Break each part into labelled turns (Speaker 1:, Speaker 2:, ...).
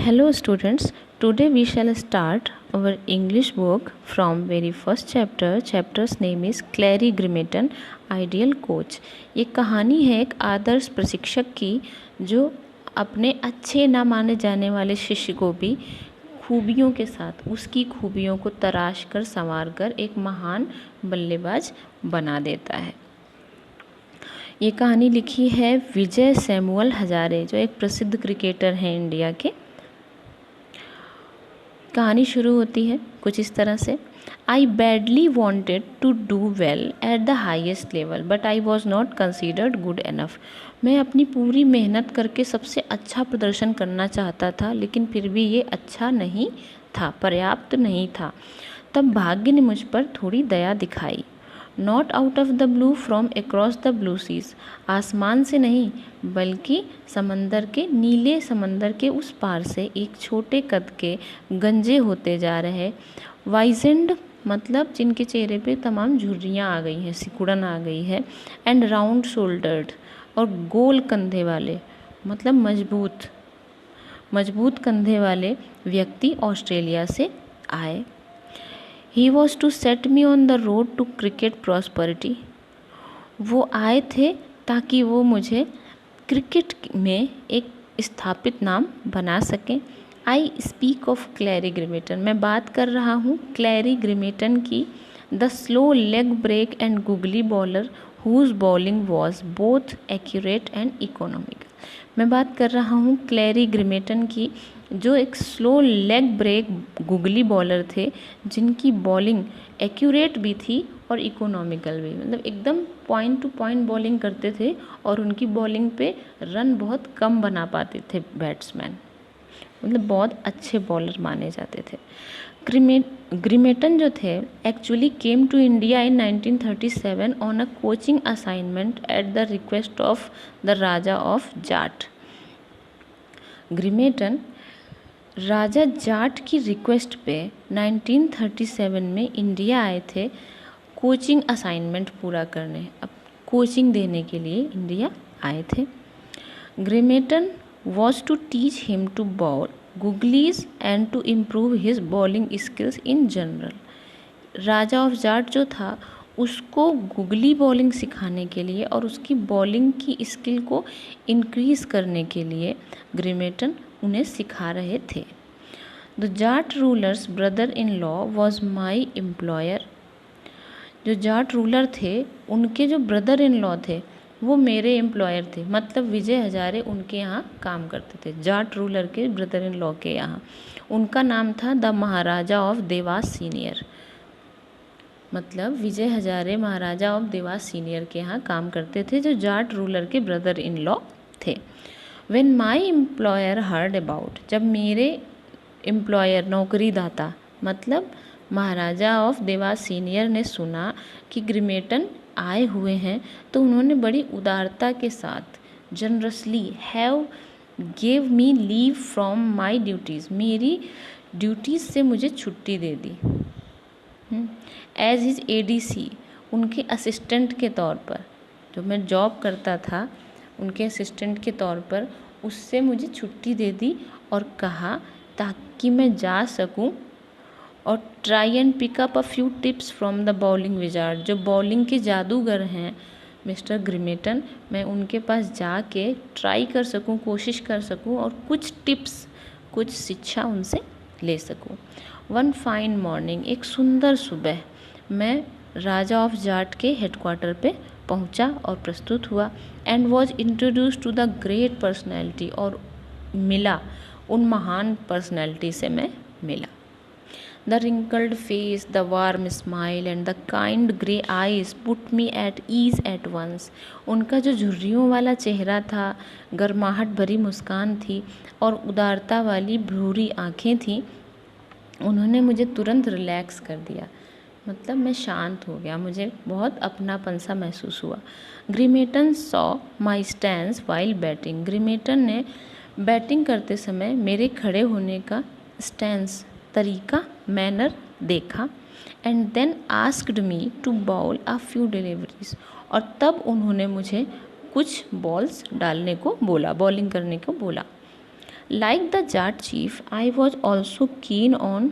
Speaker 1: Hello students, today we shall start our English book from very first chapter. Chapter's name is Clary Grimeton, Ideal Coach. ये कहानी है एक आदर्श प्रशिक्षक की जो अपने अच्छे ना माने जाने वाले शिष्य को भी खूबियों के साथ उसकी खूबियों को तराश कर संवार कर एक महान बल्लेबाज बना देता है। ये कहानी लिखी है विजय सैमुअल हजारे जो एक प्रसिद्ध क्रिकेटर हैं इंडिया के। कहानी शुरू होती है कुछ इस तरह से। I badly wanted to do well at the highest level but I was not considered good enough. मैं अपनी पूरी मेहनत करके सबसे अच्छा प्रदर्शन करना चाहता था, लेकिन फिर भी ये अच्छा नहीं था, पर्याप्त नहीं था। तब भाग्य ने मुझ पर थोड़ी दया दिखाई। Not out of the blue from across the blue seas, आसमान से नहीं बल्कि समंदर के, नीले समंदर के उस पार से एक छोटे कद के गंजे होते जा रहे वाइजेंड, मतलब जिनके चेहरे पे तमाम झुर्रियाँ आ गई हैं, सिकुड़न आ गई है, एंड राउंड शोल्डर्ड, और गोल कंधे वाले, मतलब मजबूत कंधे वाले व्यक्ति ऑस्ट्रेलिया से आए। He was to set me on the road to cricket prosperity. वो आए थे ताकि वो मुझे क्रिकेट में एक स्थापित नाम बना सकें। आई स्पीक ऑफ क्लैरी ग्रिमेटन, मैं बात कर रहा हूँ क्लैरी ग्रिमेटन की, the slow leg break and googly bowler whose bowling was both accurate and economical. मैं बात कर रहा हूँ क्लैरी ग्रिमेटन की, जो एक slow leg break googly bowler थे, जिनकी बॉलिंग एक्यूरेट भी थी और इकोनॉमिकल भी, मतलब एकदम पॉइंट टू पॉइंट बॉलिंग करते थे और उनकी बॉलिंग पे रन बहुत कम बना पाते थे बैट्समैन, मतलब बहुत अच्छे बॉलर माने जाते थे। ग्रिमेटन जो थे actually came to India in 1937 on a coaching assignment at the request of the Raja of Jath. Grimmett Raja Jath की रिक्वेस्ट पे 1937 में इंडिया आए थे कोचिंग असाइनमेंट पूरा करने, अब कोचिंग देने के लिए इंडिया आए थे। Grimmett was to teach him to bowl googlies and to improve his bowling skills in general. Raja of Jath जो था उसको गुगली बॉलिंग सिखाने के लिए और उसकी बॉलिंग की स्किल को इंक्रीज़ करने के लिए ग्रिमेटन उन्हें सिखा रहे थे। The Jat rulers brother in law was my employer. जो जाट रूलर थे उनके जो ब्रदर इन लॉ थे वो मेरे एम्प्लॉयर थे, मतलब विजय हजारे उनके यहाँ काम करते थे। जाट रूलर के ब्रदर इन लॉ के यहाँ उनका नाम था the Maharaja of Dewas senior, मतलब विजय हजारे महाराजा ऑफ देवास सीनियर के यहाँ काम करते थे, जो जाट रूलर के ब्रदर इन लॉ थे। When my employer heard about, जब मेरे एम्प्लॉयर नौकरीदाता मतलब महाराजा ऑफ देवास सीनियर ने सुना कि ग्रिमेटन आए हुए हैं, तो उन्होंने बड़ी उदारता के साथ generously have gave me leave from my duties, मेरी ड्यूटीज़ से मुझे छुट्टी दे दी। एज हिज एडीसी, उनके असिस्टेंट के तौर पर, जो मैं जॉब करता था उनके असिस्टेंट के तौर पर, उससे मुझे छुट्टी दे दी और कहा ताकि मैं जा सकूं और try and pick up a few tips from the bowling wizard, जो बॉलिंग के जादूगर हैं मिस्टर ग्रिमेटन, मैं उनके पास जाके ट्राई कर सकूं, कोशिश कर सकूं और कुछ टिप्स, कुछ शिक्षा उनसे ले सकूं। वन फाइन मॉर्निंग, एक सुंदर सुबह, मैं राजा ऑफ जाट के हेडक्वार्टर पे पहुंचा और प्रस्तुत हुआ। And was introduce to the great personality, और मिला उन महान पर्सनैलिटी से मैं मिला। The wrinkled face, the warm smile and the kind grey eyes put me at ease at once. उनका जो झुर्रियों वाला चेहरा था, गर्माहट भरी मुस्कान थी और उदारता वाली भूरी आँखें थीं, उन्होंने मुझे तुरंत रिलैक्स कर दिया, मतलब मैं शांत हो गया, मुझे बहुत अपनापन सा महसूस हुआ। Grimmett saw my stance while batting, Grimmett ने बैटिंग करते समय मेरे खड़े होने का स्टैंस, तरीका, मैनर देखा। And then asked me to bowl a few deliveries, और तब उन्होंने मुझे कुछ बॉल्स डालने को बोला, बॉलिंग करने को बोला। Like the Jat chief, I was also keen on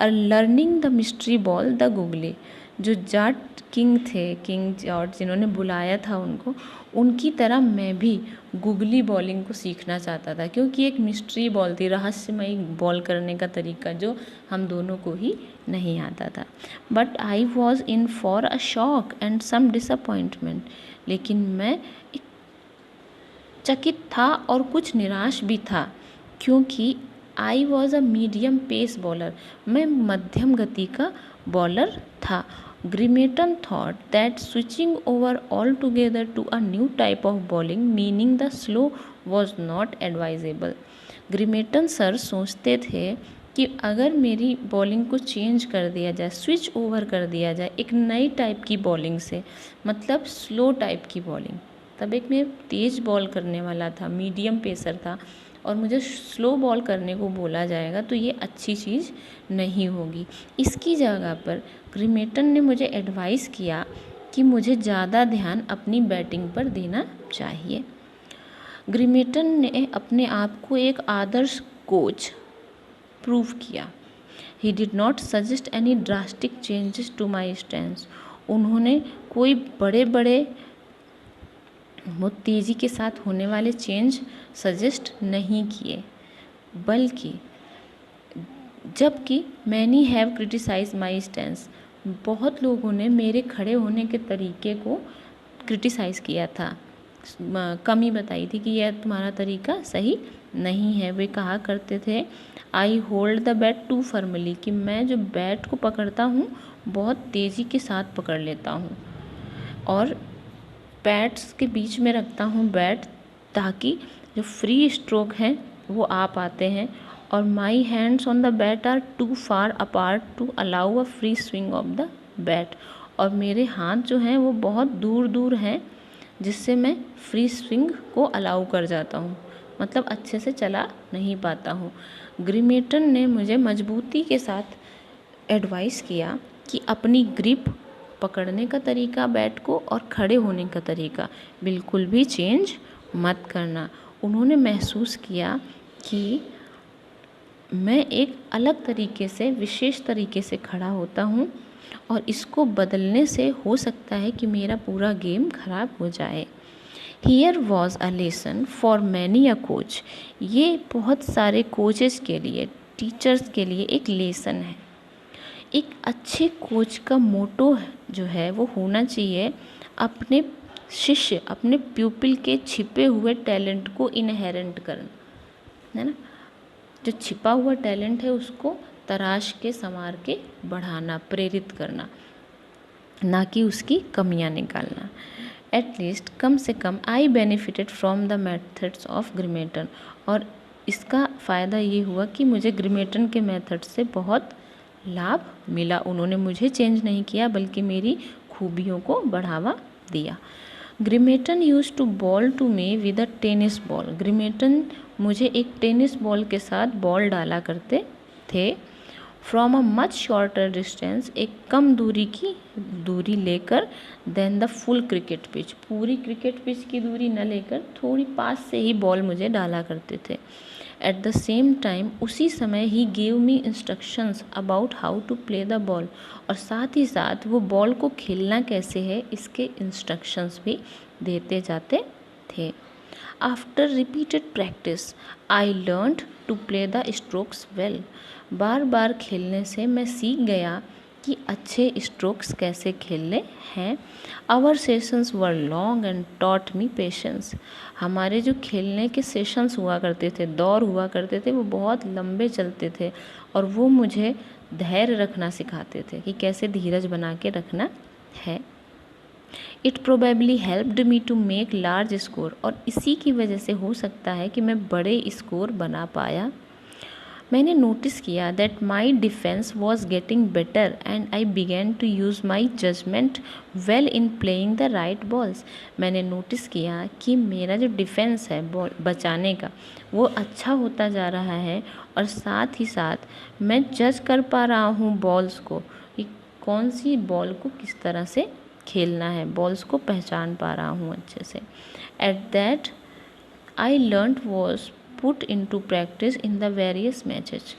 Speaker 1: learning the mystery ball the googly. जो जाट किंग थे, किंग जॉर्ज जिन्होंने बुलाया था उनको, उनकी तरह मैं भी गुगली बॉलिंग को सीखना चाहता था, क्योंकि एक मिस्ट्री बॉल थी, रहस्यमयी बॉल करने का तरीका जो हम दोनों को ही नहीं आता था। But I was in for a shock and some disappointment. लेकिन मैं एक चकित था और कुछ निराश भी था, क्योंकि I was a medium pace bowler. मैं मध्यम गति का बॉलर था। Grimmett thought that switching over altogether to a new type of bowling meaning the slow was not advisable. Grimmett sir सोचते थे कि अगर मेरी बॉलिंग को चेंज कर दिया जाए, स्विच ओवर कर दिया जाए एक नई टाइप की बॉलिंग से, मतलब स्लो टाइप की बॉलिंग। तब एक मैं तेज़ बॉल करने वाला था, मीडियम पेसर था, और मुझे स्लो बॉल करने को बोला जाएगा तो ये अच्छी चीज़ नहीं होगी। इसकी जगह पर ग्रिमेटन ने मुझे एडवाइस किया कि मुझे ज़्यादा ध्यान अपनी बैटिंग पर देना चाहिए। ग्रिमेटन ने अपने आप को एक आदर्श कोच प्रूव किया। He did not suggest any drastic changes to my stance. उन्होंने कोई बड़े बड़े बहुत तेज़ी के साथ होने वाले चेंज सजेस्ट नहीं किए, बल्कि जबकि many have criticise my stance, बहुत लोगों ने मेरे खड़े होने के तरीके को क्रिटिसाइज़ किया था, कमी बताई थी कि यह तुम्हारा तरीका सही नहीं है। वे कहा करते थे I hold the bat too firmly, कि मैं जो बैट को पकड़ता हूँ बहुत तेज़ी के साथ पकड़ लेता हूँ और पैड्स के बीच में रखता हूँ बैट, ताकि जो फ्री स्ट्रोक हैं वो आ पाते हैं, और my hands on the bat are too far apart to allow a free swing of the bat. और मेरे हाथ जो हैं वो बहुत दूर दूर हैं, जिससे मैं फ्री स्विंग को अलाउ कर जाता हूँ, मतलब अच्छे से चला नहीं पाता हूँ। ग्रिमेटन ने मुझे मजबूती के साथ एडवाइस किया कि अपनी ग्रिप पकड़ने का तरीका बैट को और खड़े होने का तरीका बिल्कुल भी चेंज मत करना। उन्होंने महसूस किया कि मैं एक अलग तरीके से, विशेष तरीके से खड़ा होता हूँ, और इसको बदलने से हो सकता है कि मेरा पूरा गेम खराब हो जाए। Here was a lesson for many a coach. ये बहुत सारे कोचेस के लिए, टीचर्स के लिए एक लेसन है। एक अच्छे कोच का मोटो जो है वो होना चाहिए अपने शिष्य, अपने प्यूपिल के छिपे हुए टैलेंट को इनहेरेंट करना, है ना। जो छिपा हुआ टैलेंट है उसको तराश के, संवार के बढ़ाना, प्रेरित करना, ना कि उसकी कमियां निकालना। एटलीस्ट कम से कम I benefited from the methods of Grimmett. और इसका फ़ायदा ये हुआ कि मुझे ग्रिमेटन के मेथड से बहुत लाभ मिला। उन्होंने मुझे चेंज नहीं किया, बल्कि मेरी खूबियों को बढ़ावा दिया। Grimmett use to bowl to me with a tennis ball. Grimmett मुझे एक टेनिस बॉल के साथ बॉल डाला करते थे। From a much shorter distance, एक कम दूरी लेकर, than the full cricket pitch, पूरी क्रिकेट पिच की दूरी न लेकर थोड़ी पास से ही बॉल मुझे डाला करते थे। एट द सेम टाइम, उसी समय ही give me instructions about how to play the ball, और साथ ही साथ वो बॉल को खेलना कैसे है इसके इंस्ट्रक्शंस भी देते जाते थे। After repeated practice I learned to play the strokes well. बार बार खेलने से मैं सीख गया कि अच्छे स्ट्रोक्स कैसे खेलने हैं। Our sessions were long and taught me patience. हमारे जो खेलने के सेशंस हुआ करते थे, दौर हुआ करते थे, वो बहुत लंबे चलते थे, और वो मुझे धैर्य रखना सिखाते थे कि कैसे धीरज बना के रखना है। It probably helped me to make large score, और इसी की वजह से हो सकता है कि मैं बड़े स्कोर बना पाया। मैंने नोटिस किया that my defence was getting better and I began to use my judgement well in playing the right balls. मैंने नोटिस किया कि मेरा जो डिफेंस है बॉल बचाने का, वो अच्छा होता जा रहा है, और साथ ही साथ मैं जज कर पा रहा हूँ बॉल्स को, कि कौन सी बॉल को किस तरह से खेलना है, बॉल्स को पहचान पा रहा हूँ अच्छे से। At that I learned was put into practice in the various matches.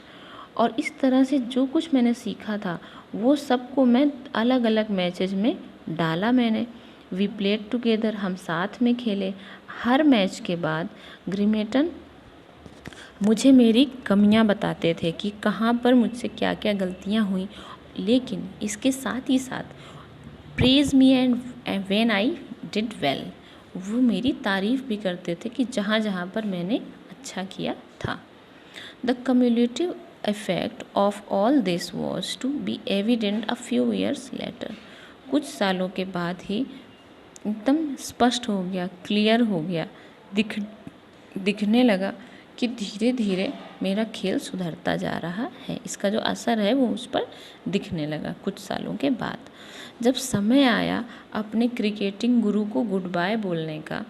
Speaker 1: और इस तरह से जो कुछ मैंने सीखा था वो सबको मैं अलग अलग मैचेस में डाला मैंने। वी प्लेड टुगेदर, हम साथ में खेले। हर मैच के बाद ग्रिमेटन मुझे मेरी कमियां बताते थे कि कहाँ पर मुझसे क्या क्या गलतियां हुई, लेकिन इसके साथ ही साथ praise me and when I did well, वो मेरी तारीफ़ भी करते थे कि जहाँ जहाँ पर मैंने अच्छा किया था। The cumulative effect of all this was to be evident a few years later। कुछ सालों के बाद ही एकदम स्पष्ट हो गया, क्लियर हो गया, दिखने लगा कि धीरे धीरे मेरा खेल सुधरता जा रहा है। इसका जो असर है वो उस पर दिखने लगा कुछ सालों के बाद। जब समय आया अपने क्रिकेटिंग गुरु को गुड बाय बोलने का,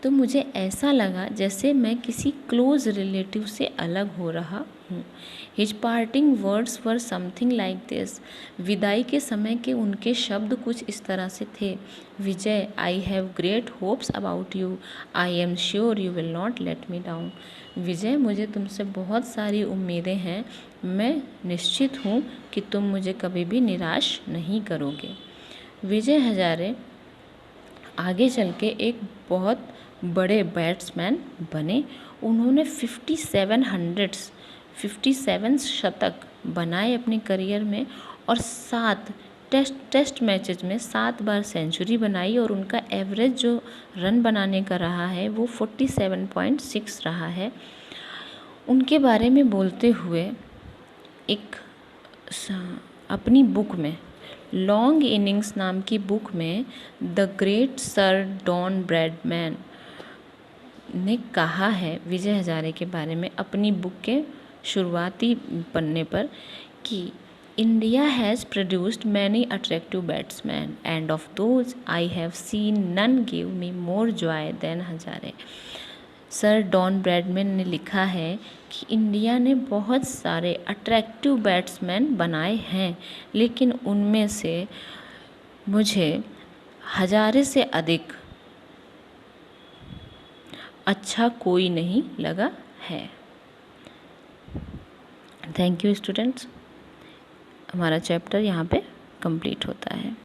Speaker 1: तो मुझे ऐसा लगा जैसे मैं किसी क्लोज रिलेटिव से अलग हो रहा हूँ। His parting words were something like this. विदाई के समय के उनके शब्द कुछ इस तरह से थे। Vijay, I have great hopes about you, I am sure you will not let me down. Vijay, मुझे तुमसे बहुत सारी उम्मीदें हैं, मैं निश्चित हूँ कि तुम मुझे कभी भी निराश नहीं करोगे। विजय हजारे आगे चल के एक बहुत बड़े बैट्समैन बने। उन्होंने 57 शतक बनाए अपने करियर में और 7 टेस्ट मैचेज में 7 बार सेंचुरी बनाई, और उनका एवरेज जो रन बनाने का रहा है वो 47.6 रहा है। उनके बारे में बोलते हुए एक अपनी बुक में, लॉन्ग इनिंग्स नाम की बुक में, the great sir Don Bradman ने कहा है विजय हजारे के बारे में अपनी बुक के शुरुआती पन्ने पर कि India has produced many attractive batsman and of those I have seen none give me more joy than Hazare. Sir Don Bradman ने लिखा है कि इंडिया ने बहुत सारे अट्रैक्टिव बैट्समैन बनाए हैं, लेकिन उनमें से मुझे हजारे से अधिक अच्छा कोई नहीं लगा है। थैंक यू स्टूडेंट्स, हमारा चैप्टर यहाँ पे कंप्लीट होता है।